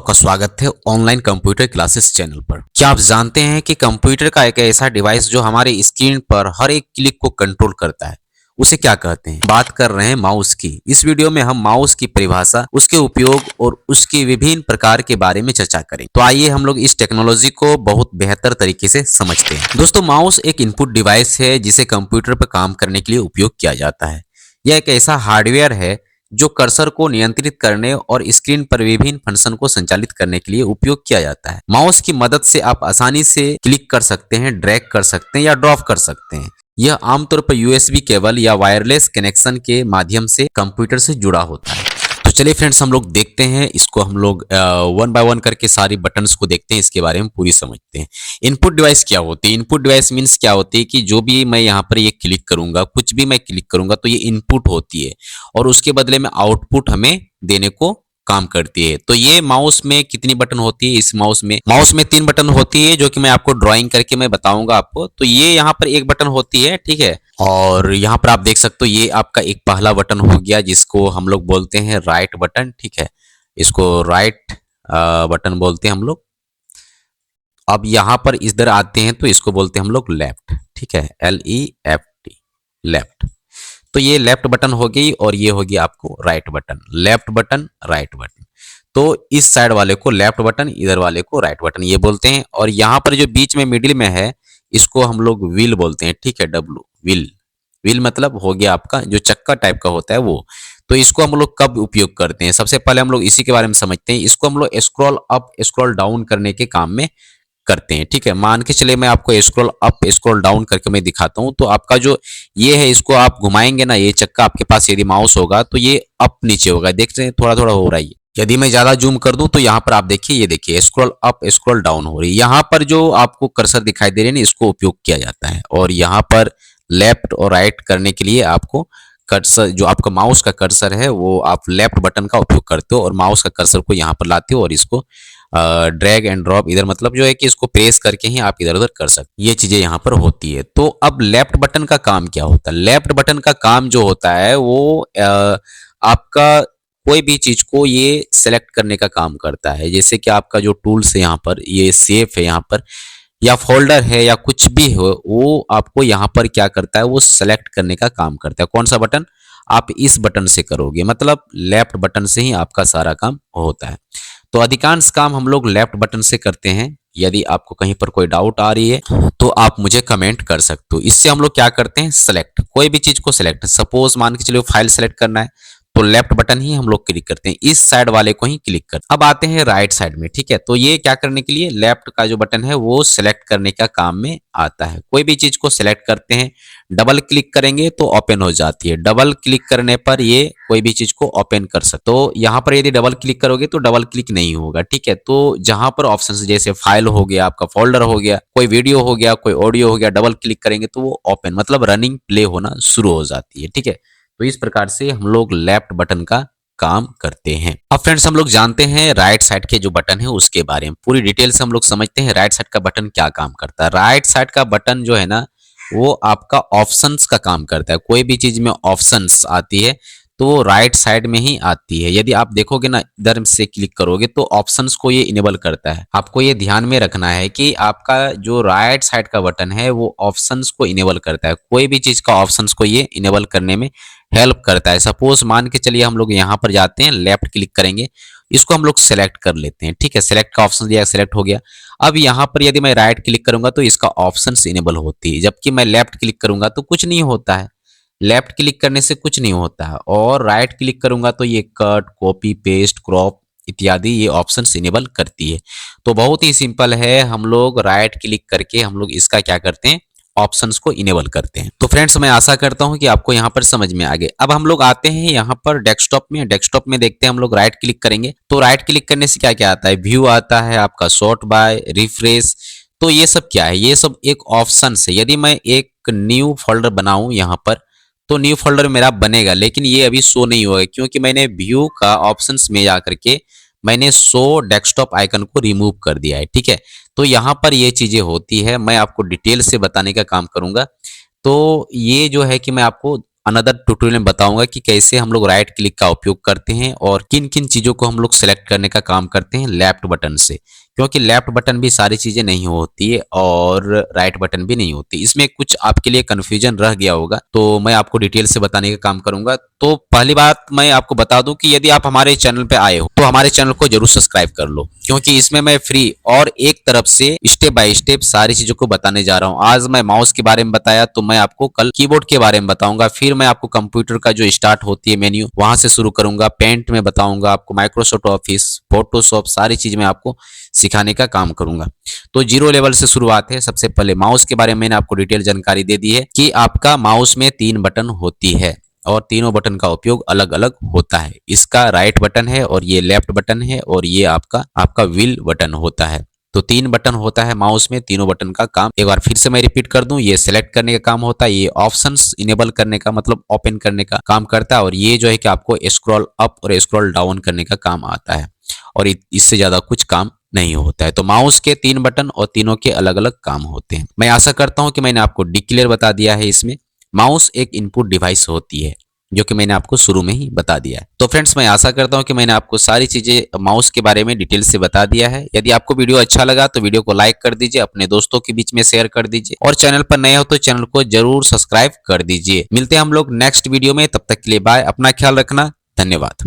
आपका स्वागत है ऑनलाइन कंप्यूटर क्लासेस चैनल पर। क्या आप जानते हैं कि कंप्यूटर का एक ऐसा डिवाइस जो हमारे स्क्रीन पर हर एक क्लिक को कंट्रोल करता है, उसे क्या कहते हैं? बात कर रहे हैं माउस की। इस वीडियो में हम माउस की परिभाषा, उसके उपयोग और उसके विभिन्न प्रकार के बारे में चर्चा करें। तो आइए हम लोग इस टेक्नोलॉजी को बहुत बेहतर तरीके से समझते हैं। दोस्तों, माउस एक इनपुट डिवाइस है जिसे कंप्यूटर पर काम करने के लिए उपयोग किया जाता है। यह एक ऐसा हार्डवेयर है जो कर्सर को नियंत्रित करने और स्क्रीन पर विभिन्न फंक्शन को संचालित करने के लिए उपयोग किया जाता है। माउस की मदद से आप आसानी से क्लिक कर सकते हैं, ड्रैग कर सकते हैं या ड्रॉप कर सकते हैं। यह आमतौर पर यूएसबी केबल या वायरलेस कनेक्शन के माध्यम से कंप्यूटर से जुड़ा होता है। तो चलिए फ्रेंड्स, हम लोग देखते हैं इसको। हम लोग वन बाय वन करके सारी बटन्स को देखते हैं, इसके बारे में पूरी समझते हैं। इनपुट डिवाइस क्या होती है? इनपुट डिवाइस मीन्स क्या होती है कि जो भी मैं यहाँ पर ये क्लिक करूंगा, कुछ भी मैं क्लिक करूंगा तो ये इनपुट होती है और उसके बदले में आउटपुट हमें देने को काम करती है। तो ये माउस में कितनी बटन होती है? इस माउस में 3 बटन होती है, जो कि मैं आपको ड्राइंग करके मैं बताऊंगा आपको। तो ये यहाँ पर एक बटन होती है, ठीक है। और यहाँ पर आप देख सकते हो ये आपका एक पहला बटन हो गया, जिसको हम लोग बोलते हैं राइट बटन, ठीक है। इसको राइट बटन बोलते हैं हम लोग। अब यहाँ पर इधर आते हैं तो इसको बोलते हैं हम लोग लेफ्ट, ठीक है। LEFT, left. तो ये लेफ्ट बटन हो गई और ये हो गया आपको right button. Left button, right button. तो इस साइड वाले को लेफ्ट बटन, इधर वाले को राइट बटन ये बोलते हैं। और यहाँ पर जो बीच में मिडिल में है, इसको हम लोग व्हील बोलते हैं, ठीक है। W, wheel. व्हील मतलब हो गया आपका जो चक्का टाइप का होता है वो। तो इसको हम लोग कब उपयोग करते हैं? सबसे पहले हम लोग इसी के बारे में समझते हैं। इसको हम लोग स्क्रॉल अप, स्क्रॉल डाउन करने के काम में करते हैं, ठीक है। मान के चले मैं आपको स्क्रॉल अप, स्क्रॉल डाउन करके मैं दिखाता हूं। तो आपका जो ये है, इसको आप घुमाएंगे ना, ये चक्का आपके पास यदि माउस होगा तो ये अप नीचे होगा। देख रहे हैं, थोड़ा थोड़ा हो रहा है। यदि मैं ज्यादा जूम कर दूं तो यहाँ पर आप देखिए, ये देखिए स्क्रॉल अप, स्क्रॉल डाउन हो रही है। यहाँ पर जो आपको कर्सर दिखाई दे रहे हैं ना, इसको उपयोग किया जाता है। और यहाँ पर लेफ्ट और राइट करने के लिए आपको कर्सर, जो आपका माउस का कर्सर है, वो आप लेफ्ट बटन का उपयोग करते हो और माउस का कर्सर को यहाँ पर लाते हो और इसको ड्रैग एंड ड्रॉप, इधर मतलब जो है कि इसको प्रेस करके ही आप इधर उधर कर सकते, ये चीजें यहाँ पर होती है। तो अब लेफ्ट बटन का काम क्या होता है? लेफ्ट बटन का काम जो होता है वो आपका कोई भी चीज को ये सेलेक्ट करने का काम करता है। जैसे कि आपका जो टूल्स है यहाँ पर, ये सेफ है यहाँ पर, या फोल्डर है या कुछ भी हो, वो आपको यहाँ पर क्या करता है, वो सेलेक्ट करने का काम करता है। कौन सा बटन? आप इस बटन से करोगे, मतलब लेफ्ट बटन से ही आपका सारा काम होता है। तो अधिकांश काम हम लोग लेफ्ट बटन से करते हैं। यदि आपको कहीं पर कोई डाउट आ रही है तो आप मुझे कमेंट कर सकते हो। इससे हम लोग क्या करते हैं, सेलेक्ट, कोई भी चीज को सेलेक्ट। सपोज मान के चलिए फाइल सेलेक्ट करना है तो लेफ्ट बटन ही हम लोग क्लिक करते हैं, इस साइड वाले को ही क्लिक करते हैं। अब आते हैं राइट साइड में, ठीक है। तो ये क्या करने के लिए, लेफ्ट का जो बटन है वो सेलेक्ट करने का काम में आता है। कोई भी चीज को सेलेक्ट करते हैं, डबल क्लिक करेंगे तो ओपन हो जाती है। डबल क्लिक करने पर ये कोई भी चीज को ओपन कर सकते। तो यहाँ पर यदि डबल क्लिक करोगे तो डबल क्लिक नहीं होगा, ठीक है। तो जहां पर ऑप्शन जैसे फाइल हो गया, आपका फोल्डर हो गया, कोई वीडियो हो गया, कोई ऑडियो हो गया, डबल क्लिक करेंगे तो वो ओपन मतलब रनिंग प्ले होना शुरू हो जाती है, ठीक है। तो इस प्रकार से हम लोग लेफ्ट बटन का काम करते हैं। अब फ्रेंड्स, हम लोग जानते हैं राइट साइड के जो बटन है उसके बारे में पूरी डिटेल से हम लोग समझते हैं। राइट साइड का बटन क्या काम करता है? राइट साइड का बटन जो है ना, वो आपका ऑप्शंस का काम करता है। कोई भी चीज में ऑप्शंस आती है तो वो राइट साइड में ही आती है। यदि आप देखोगे ना, इधर से क्लिक करोगे तो ऑप्शंस को ये इनेबल करता है। आपको ये ध्यान में रखना है कि आपका जो राइट साइड का बटन है वो ऑप्शंस को इनेबल करता है। कोई भी चीज का ऑप्शंस को ये इनेबल करने में हेल्प करता है। सपोज मान के चलिए हम लोग यहाँ पर जाते हैं, लेफ्ट क्लिक करेंगे, इसको हम लोग सेलेक्ट कर लेते हैं, ठीक है। सेलेक्ट का ऑप्शन दिया, सेलेक्ट हो गया। अब यहाँ पर यदि मैं राइट क्लिक करूंगा तो इसका ऑप्शंस इनेबल होती है, जबकि मैं लेफ्ट क्लिक करूंगा तो कुछ नहीं होता है। लेफ्ट क्लिक करने से कुछ नहीं होता है और राइट क्लिक करूंगा तो ये कट, कॉपी, पेस्ट, क्रॉप इत्यादि ये ऑप्शंस इनेबल करती है। तो बहुत ही सिंपल है, हम लोग राइट क्लिक करके हम लोग इसका क्या करते हैं, ऑप्शंस को इनेबल करते हैं। तो फ्रेंड्स, मैं आशा करता हूं कि आपको यहाँ पर समझ में आ गए। अब हम लोग आते हैं यहाँ पर डेस्कटॉप में। डेस्कटॉप में देखते हैं, हम लोग राइट क्लिक करेंगे तो राइट क्लिक करने से क्या क्या आता है, व्यू आता है, आपका सॉर्ट बाय, रिफ्रेश। तो ये सब क्या है, ये सब एक ऑप्शन है। यदि मैं एक न्यू फोल्डर बनाऊं यहाँ पर तो न्यू फोल्डर मेरा बनेगा, लेकिन ये अभी शो नहीं होगा क्योंकि मैंने व्यू का ऑप्शंस में जा करके मैंने शो डेस्कटॉप आइकन को रिमूव कर दिया है, ठीक है। तो यहाँ पर ये चीजें होती है, मैं आपको डिटेल से बताने का काम करूंगा। तो ये जो है कि मैं आपको अनदर ट्यूटोरियल में बताऊंगा कि कैसे हम लोग राइट क्लिक का उपयोग करते हैं और किन किन चीजों को हम लोग सेलेक्ट करने का काम करते हैं लेफ्ट बटन से, क्योंकि लेफ्ट बटन भी सारी चीजें नहीं होती है और राइट बटन भी नहीं होती। इसमें कुछ आपके लिए कंफ्यूजन रह गया होगा तो मैं आपको डिटेल से बताने का काम करूंगा। तो पहली बात मैं आपको बता दूं कि यदि आप हमारे चैनल पे आए हो तो हमारे चैनल को जरूर सब्सक्राइब कर लो, क्योंकि इसमें मैं फ्री और एक तरफ से स्टेप बाय स्टेप सारी चीजों को बताने जा रहा हूं। आज मैं माउस के बारे में बताया तो मैं आपको कल कीबोर्ड के बारे में बताऊंगा, फिर मैं आपको कंप्यूटर का जो स्टार्ट होती है मेन्यू वहां से शुरू करूंगा, पेंट में बताऊंगा आपको, माइक्रोसॉफ्ट ऑफिस, फोटोशॉप, सारी चीज मैं आपको सिखाने का काम करूंगा। तो जीरो लेवल से शुरुआत है। सबसे पहले माउस के बारे में मैंने आपको डिटेल जानकारी दे दी है कि आपका माउस में 3 बटन होती है और तीनों बटन का उपयोग अलग अलग होता है। इसका राइट बटन है और ये लेफ्ट बटन है और ये आपका व्हील बटन होता है। तो 3 बटन होता है माउस में, तीनों बटन का काम एक बार फिर से मैं रिपीट कर दूं, ये सेलेक्ट करने का काम होता है, ये ऑप्शंस इनेबल करने का मतलब ओपन करने का काम करता है और ये जो है कि आपको स्क्रॉल अप और स्क्रॉल डाउन करने का काम आता है और इससे ज्यादा कुछ काम नहीं होता है। तो माउस के 3 बटन और तीनों के अलग अलग काम होते हैं। मैं आशा करता हूं कि मैंने आपको डिक्लेयर बता दिया है। इसमें माउस एक इनपुट डिवाइस होती है जो कि मैंने आपको शुरू में ही बता दिया है। तो फ्रेंड्स मैं आशा करता हूं कि मैंने आपको सारी चीजें माउस के बारे में डिटेल से बता दिया है। यदि आपको वीडियो अच्छा लगा तो वीडियो को लाइक कर दीजिए, अपने दोस्तों के बीच में शेयर कर दीजिए और चैनल पर नए हो तो चैनल को जरूर सब्सक्राइब कर दीजिए। मिलते हैं हम लोग नेक्स्ट वीडियो में, तब तक के लिए बाय, अपना ख्याल रखना, धन्यवाद।